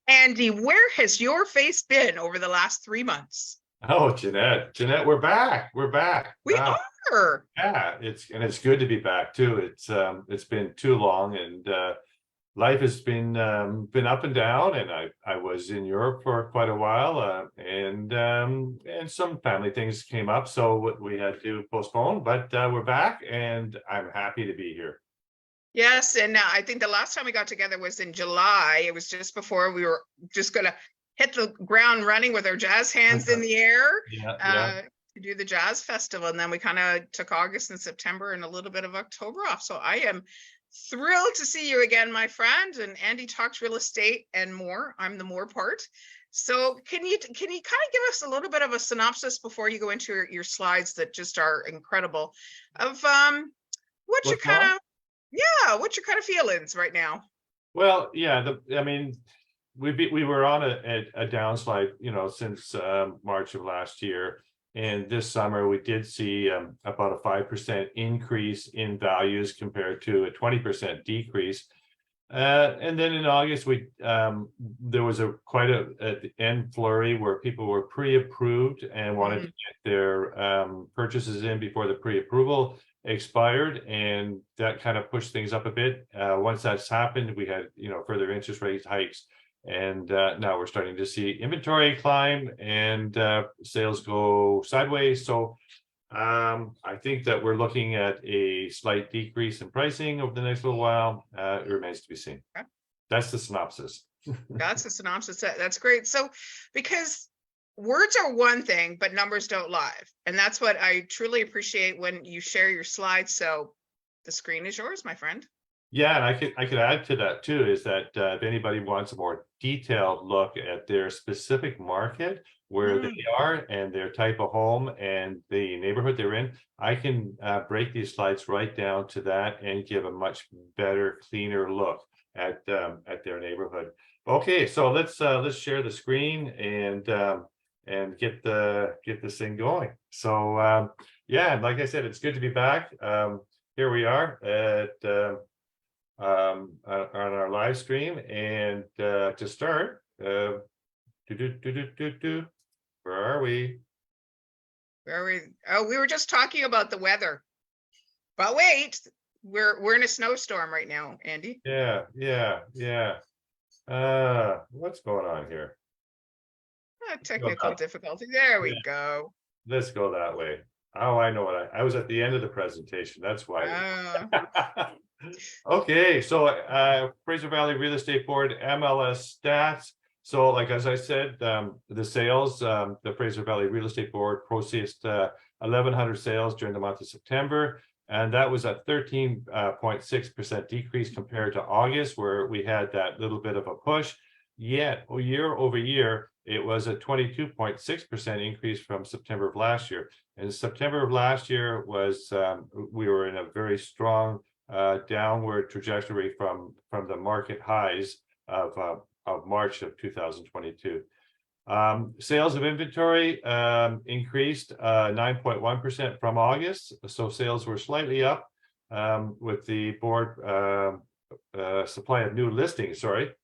Andy, where has your face been over the last 3 months? Oh, Jeanette, we're back. We're back. We are. Yeah, it's good to be back too. It's been too long, and life has been up and down. And I was in Europe for quite a while, and some family things came up, so we had to postpone. But we're back, and I'm happy to be here. Yes, and I think the last time we got together was in July. It was just before we were just going to hit the ground running with our jazz hands in the air Yeah, yeah. uh, to do the jazz festival. And then we kind of took August and September and a little bit of October off. So I am thrilled to see you again, my friend. And Andy talks real estate and more. I'm the more part. So can you kind of give us a little bit of a synopsis before you go into your slides that just are incredible of what you What's wrong? kind of yeah, what's your kind of feelings right now? Well, yeah. I mean, we were on a downslide, since March of last year, and this summer we did see about a 5% increase in values compared to a 20% decrease. And then in August, there was quite at the end flurry where people were pre-approved and wanted to get their purchases in before the pre-approval expired, and that kind of pushed things up a bit. Once that's happened, we had further interest rate hikes, and now we're starting to see inventory climb and sales go sideways. So I think that we're looking at a slight decrease in pricing over the next little while. It remains to be seen. Okay. That's the synopsis. That's the synopsis. That's great. So, because words are one thing, but numbers don't lie. And that's what I truly appreciate when you share your slides. So the screen is yours, my friend. Yeah, and I could add to that too, is that if anybody wants a more detailed look at their specific market, where they are and their type of home and the neighborhood they're in, I can break these slides right down to that and give a much better, cleaner look at their neighborhood. Okay, so let's share the screen and get this thing going. So yeah, like I said, it's good to be back. Here we are at on our live stream, and to start, where are we? Where are we? Oh, we were just talking about the weather. But wait, we're in a snowstorm right now, Andy. Yeah. What's going on here? Technical difficulty. There Yeah, we go. let's go that way. Oh, I know what I was at the end of the presentation. That's why. Uh, Okay, so Fraser Valley Real Estate Board MLS stats. So like as I said, the sales, the Fraser Valley Real Estate Board processed 1,100 sales during the month of September, and that was a 13.6% decrease compared to August, where we had that little bit of a push. Yet year over year, it was a 22.6% increase from September of last year. And September of last year was we were in a very strong downward trajectory from the market highs of March of 2022. Sales of inventory increased 9.1% from August, so sales were slightly up, with the board supply of new listings, up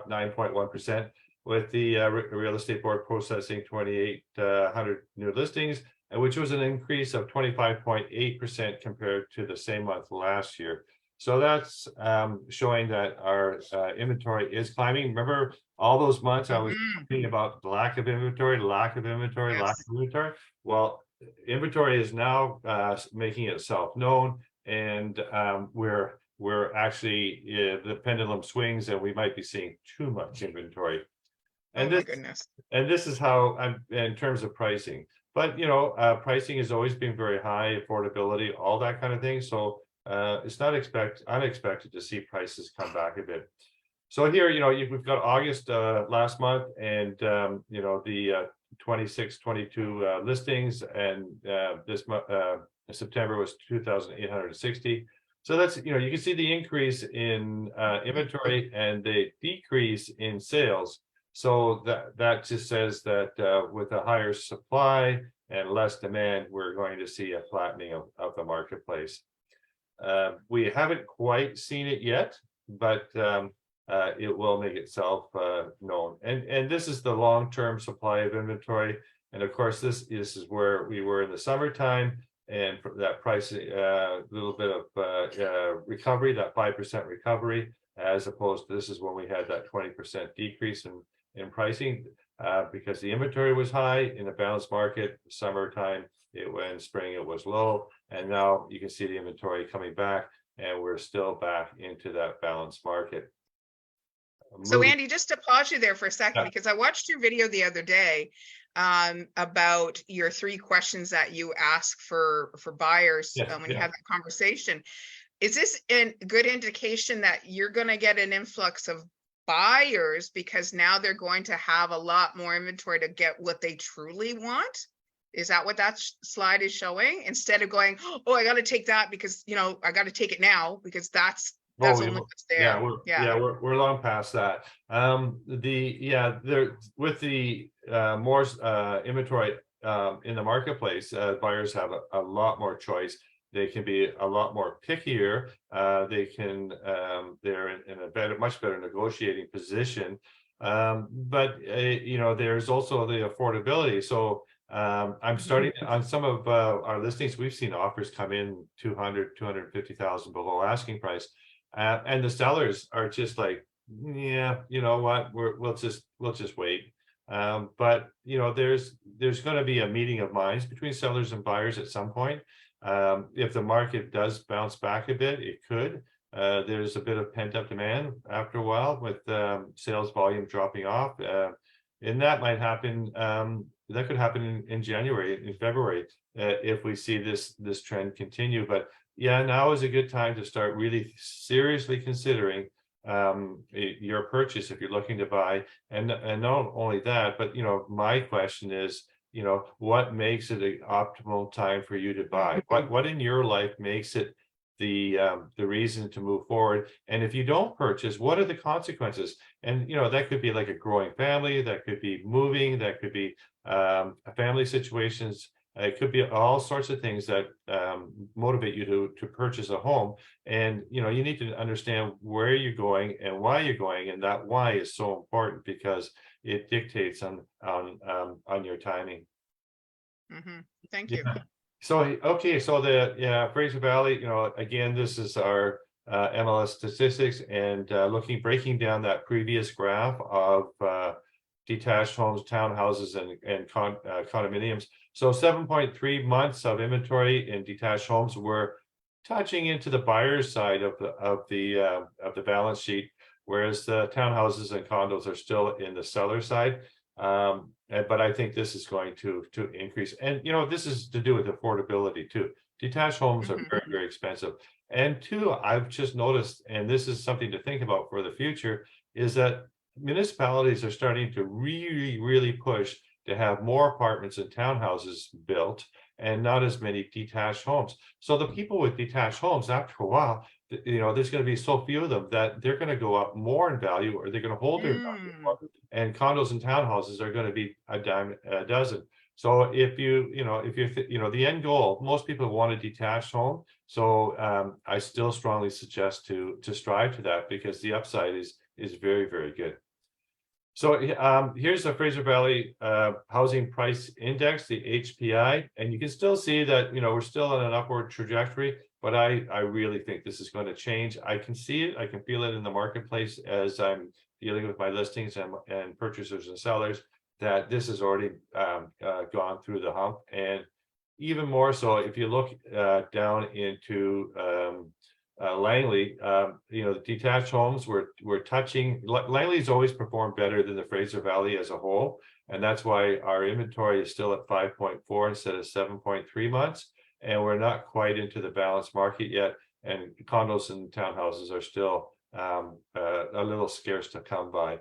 9.1%, with the real estate board processing 2,800 new listings, which was an increase of 25.8% compared to the same month last year. So that's showing that our inventory is climbing. Remember all those months I was talking about the lack of inventory. yes. Well, inventory is now making itself known, and we're actually the pendulum swings, and we might be seeing too much inventory. Oh And my this goodness. and this is how I'm in terms of pricing. But pricing has always been very high, affordability, all that kind of thing. So it's not unexpected to see prices come back a bit. So here, we've got August last month, and the 26, 22 listings, and this month September was 2,860. So that's you can see the increase in inventory and the decrease in sales. So that just says that with a higher supply and less demand, we're going to see a flattening of the marketplace. We haven't quite seen it yet, but it will make itself known. And this is the long-term supply of inventory. And of course, this is where we were in the summertime, and for that price, little bit of recovery, that 5% recovery, as opposed to this is when we had that 20% decrease in pricing, because the inventory was high in a balanced market. Summertime, it went, spring, it was low, and now you can see the inventory coming back, and we're still back into that balanced market. So Moving, Andy, just to pause you there for a second, yeah, because I watched your video the other day about your 3 questions that you ask for buyers yeah, when you yeah. have that conversation. Is this a good indication that you're going to get an influx of buyers because now they're going to have a lot more inventory to get what they truly want? Is that what that slide is showing? Instead of going, oh, I got to take that because, you know, I got to take it now because that's Oh, only what's there. we're long past that. There with the more inventory in the marketplace, buyers have a lot more choice. They can be a lot more pickier. They can they're in a much better negotiating position. But you know, there's also the affordability. So I'm starting on some of our listings. We've seen offers come in 250,000 below asking price. And the sellers are just like, yeah, you know what, we'll just wait. But you know, there's going to be a meeting of minds between sellers and buyers at some point. If the market does bounce back a bit, it could. There's a bit of pent-up demand after a while with sales volume dropping off, and that might happen. That could happen in January, in February, if we see this trend continue. But yeah, now is a good time to start really seriously considering your purchase if you're looking to buy. And not only that, but you know, my question is, you know, what makes it an optimal time for you to buy? What in your life makes it the reason to move forward? And if you don't purchase, what are the consequences? And you know, that could be like a growing family, that could be moving, that could be family situations. It could be all sorts of things that motivate you to purchase a home. And you know, you need to understand where you're going and why you're going, and that why is so important because it dictates on your timing. Thank you. Yeah. So okay, so the Fraser Valley, you know, again, this is our MLS statistics, and breaking down that previous graph of detached homes, townhouses, and condominiums. So 7.3 months of inventory in detached homes. We're touching into the buyer's side of the balance sheet, whereas the townhouses and condos are still in the seller side. But I think this is going to increase, and you know, this is to do with affordability too. Detached homes are very, very expensive. And two, I've just noticed, and this is something to think about for the future, is that municipalities are starting to really push to have more apartments and townhouses built and not as many detached homes. So the people with detached homes, after a while, you know, there's going to be so few of them that they're going to go up more in value, or they're going to hold their value more. And condos and townhouses are going to be a dime a dozen. So if the end goal, most people want a detached home. So I still strongly suggest to strive to that, because the upside is very, very good. So here's the Fraser Valley Housing Price Index, the HPI, and you can still see that, you know, we're still on an upward trajectory, but I really think this is going to change. I can see it, I can feel it in the marketplace as I'm dealing with my listings and purchasers and sellers, that this has already gone through the hump. And even more so if you look down into Langley, you know, the detached homes we're touching. Langley's always performed better than the Fraser Valley as a whole, and that's why our inventory is still at 5.4 instead of 7.3 months, and we're not quite into the balanced market yet, and condos and townhouses are still a little scarce to come by.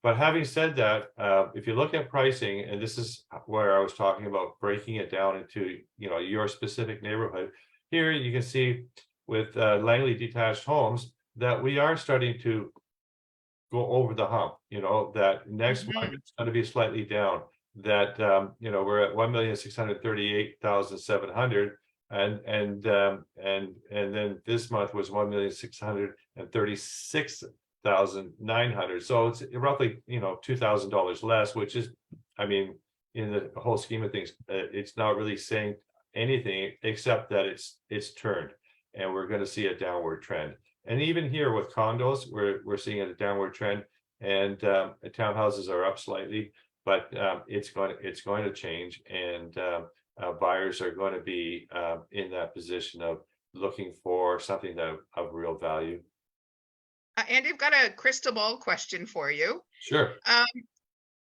But having said that, if you look at pricing, and this is where I was talking about breaking it down into, you know, your specific neighborhood, here you can see with Langley detached homes that we are starting to go over the hump. You know, that next month it's going to be slightly down. That you know, we're at 1,638,700, and then this month was 1,636,000. $12,900. So it's roughly, $2,000 less, which is, I mean, in the whole scheme of things, it's not really saying anything except that it's turned, and we're going to see a downward trend. And even here with condos, we're seeing a downward trend, and townhouses are up slightly, but it's going to change, and buyers are going to be in that position of looking for something that of real value. Andy, I've got a crystal ball question for you. Sure.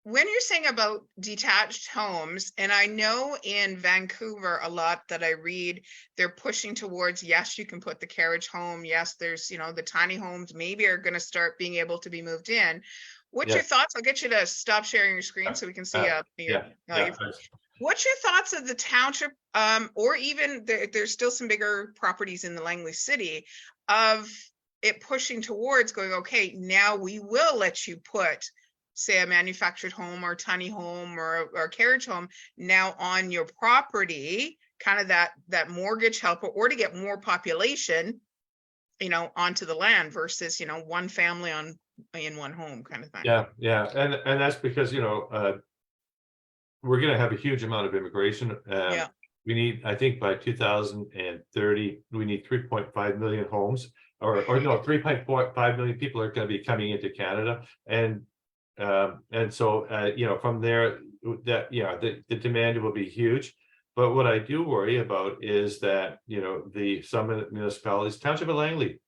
When you're saying about detached homes, and I know in Vancouver a lot that I read, they're pushing towards, yes, you can put the carriage home. Yes, there's, the tiny homes maybe are going to start being able to be moved in. What's your thoughts? I'll get you to stop sharing your screen so we can see. What's your thoughts of the township, or even there's still some bigger properties in the Langley city of it pushing towards going, okay, now we will let you put, say, a manufactured home or tiny home or a carriage home now on your property, kind of that mortgage helper, or to get more population, onto the land versus, one family in one home kind of thing. Yeah. And that's because, we're going to have a huge amount of immigration. We need, I think by 2030, we need 3.5 million homes, or no, 3.5 million people are going to be coming into Canada. And so, from there, that, the demand will be huge. But what I do worry about is that, some municipalities, Township of Langley,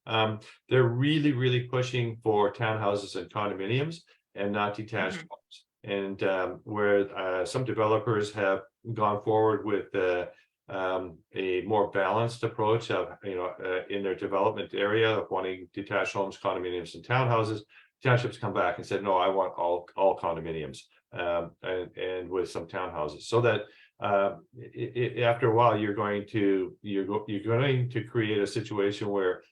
they're really, really pushing for townhouses and condominiums and not detached homes. And where some developers have gone forward with a more balanced approach of, in their development area of wanting detached homes, condominiums, and townhouses, townships come back and said, no, I want all condominiums, and with some townhouses, so that after a while you're going to create a situation where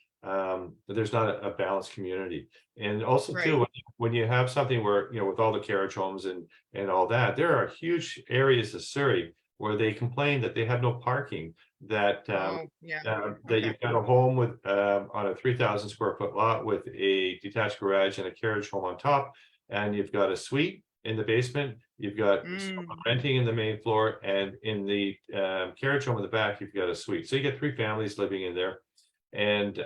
there's not a balanced community. And also too, when you have something where, with all the carriage homes and all that, there are huge areas of Surrey where they complain that they have no parking, that you've got a home with on a 3,000 square foot lot with a detached garage and a carriage home on top, and you've got a suite in the basement, you've got someone renting in the main floor, and in the carriage home in the back you've got a suite. So you get 3 families living in there. And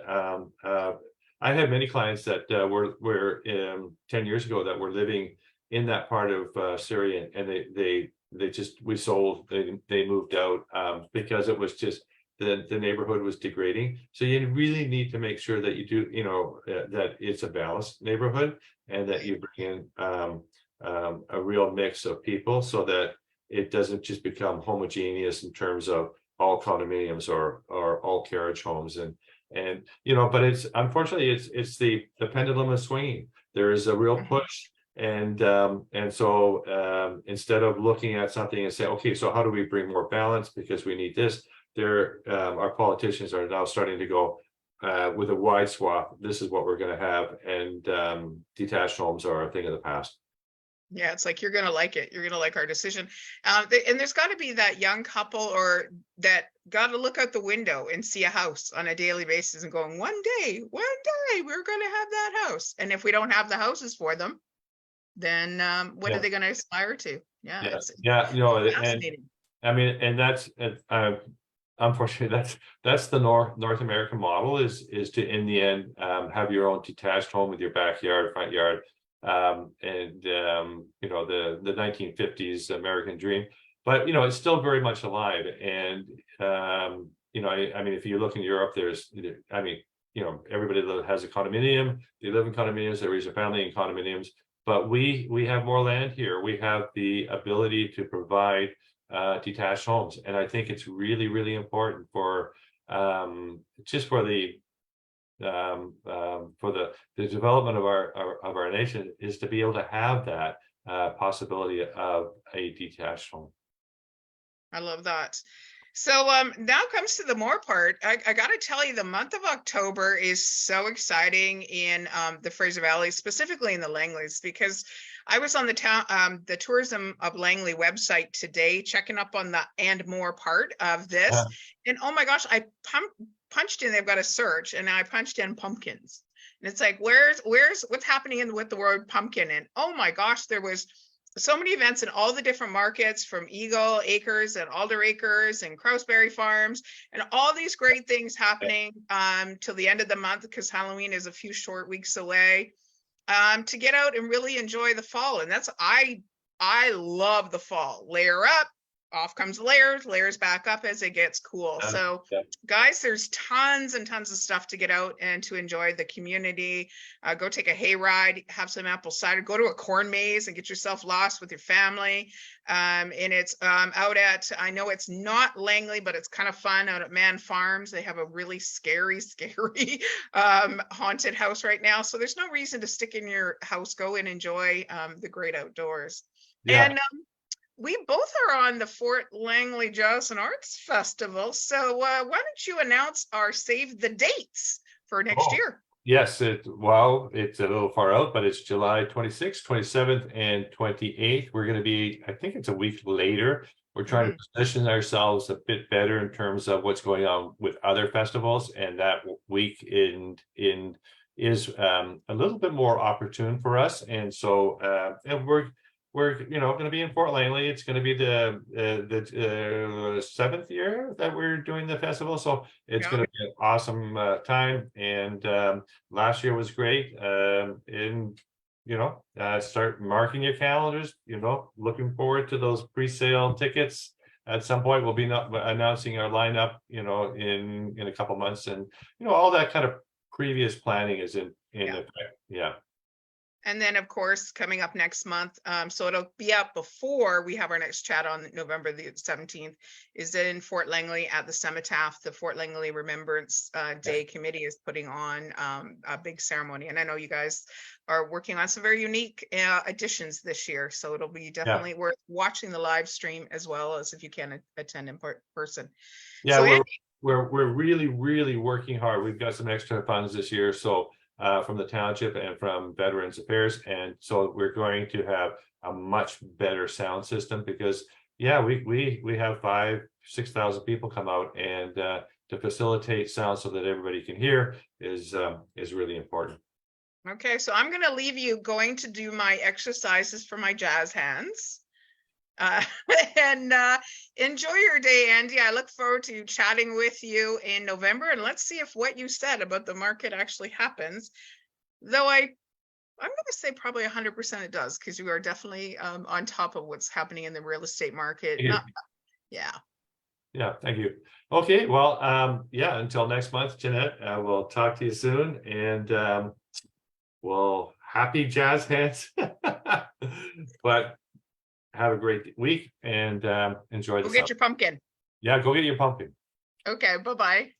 I had many clients that were 10 years ago that were living in that part of Surrey, and we sold, they moved out because it was just the neighborhood was degrading. So you really need to make sure that you do, that it's a balanced neighborhood, and that you bring in a real mix of people, so that it doesn't just become homogeneous in terms of all condominiums or all carriage homes. And but it's, unfortunately, it's the pendulum is swinging. There is a real push, and so instead of looking at something and say, okay, so how do we bring more balance because we need this, our politicians are now starting to go with a wide swath. This is what we're going to have, and detached homes are a thing of the past. Yeah, it's like, you're going to like it. You're going to like our decision. And there's got to be that young couple or that got to look out the window and see a house on a daily basis and going, one day, we're going to have that house. And if we don't have the houses for them, then what are they going to aspire to? It's fascinating. And I mean, and that's unfortunately that's the North American model is to, in the end, have your own detached home with your backyard, front yard. And the 1950s American dream, but it's still very much alive. And I mean, if you look in Europe, everybody has a condominium, they live in condominiums, they raise a family in condominiums. But we have more land here. We have the ability to provide detached homes, and I think it's really, really important for just for the development of our nation, is to be able to have that possibility of a detached home. I love that. So now comes to the more part. I got to tell you, the month of October is so exciting in the Fraser Valley, specifically in the Langleys, because I was on the Tourism of Langley website today, checking up on the and more part of this. And oh my gosh, I punched in, they've got a search, and I punched in pumpkins. And it's like, what's happening with the word pumpkin? And oh my gosh, there was so many events in all the different markets, from Eagle Acres and Alder Acres and Crowsberry Farms, and all these great things happening till the end of the month, because Halloween is a few short weeks away, to get out and really enjoy the fall. And that's, I love the fall. Layer up, off comes layers back up as it gets cool. So guys, there's tons and tons of stuff to get out and to enjoy the community. Go take a hay ride, have some apple cider, go to a corn maze and get yourself lost with your family. And it's out at, I know it's not Langley, but it's kind of fun, out at Man Farms. They have a really scary haunted house right now. So there's no reason to stick in your house. Go and enjoy the great outdoors. Yeah. And we both are on the Fort Langley Jazz and Arts Festival. So why don't you announce our save the dates for next year? Yes, well, it's a little far out, but it's July 26th, 27th, and 28th. We're going to be, I think it's a week later. We're trying to position ourselves a bit better in terms of what's going on with other festivals, and that week is a little bit more opportune for us. And so and we're going to be in Fort Langley. It's going to be the 7th year that we're doing the festival, so it's going to be an awesome time. And last year was great. And start marking your calendars. Looking forward to those pre-sale tickets. At some point, we'll be announcing our lineup. In a couple months, and all that kind of previous planning is in effect. Yeah. And then, of course, coming up next month, so it'll be up before we have our next chat on November the 17th, is in Fort Langley at the Cemetaph. The Fort Langley Remembrance Day Committee is putting on a big ceremony. And I know you guys are working on some very unique additions this year. So it'll be definitely worth watching the live stream, as well as if you can attend in person. Yeah, so we're really, really working hard. We've got some extra funds this year. So from the township and from Veterans Affairs, and so we're going to have a much better sound system, because we have 5,000-6,000 people come out, and to facilitate sound so that everybody can hear is really important. Okay, so I'm going to leave you going to do my exercises for my jazz hands. And enjoy your day, Andy. I look forward to chatting with you in November, and let's see if what you said about the market actually happens. Though I'm going to say probably 100% it does, because you are definitely on top of what's happening in the real estate market. Yeah, thank you. Okay, well, until next month, Jeanette, we'll talk to you soon, and well, happy jazz hands. But have a great week, and enjoy the go get your pumpkin. Yeah, go get your pumpkin. Okay, bye-bye.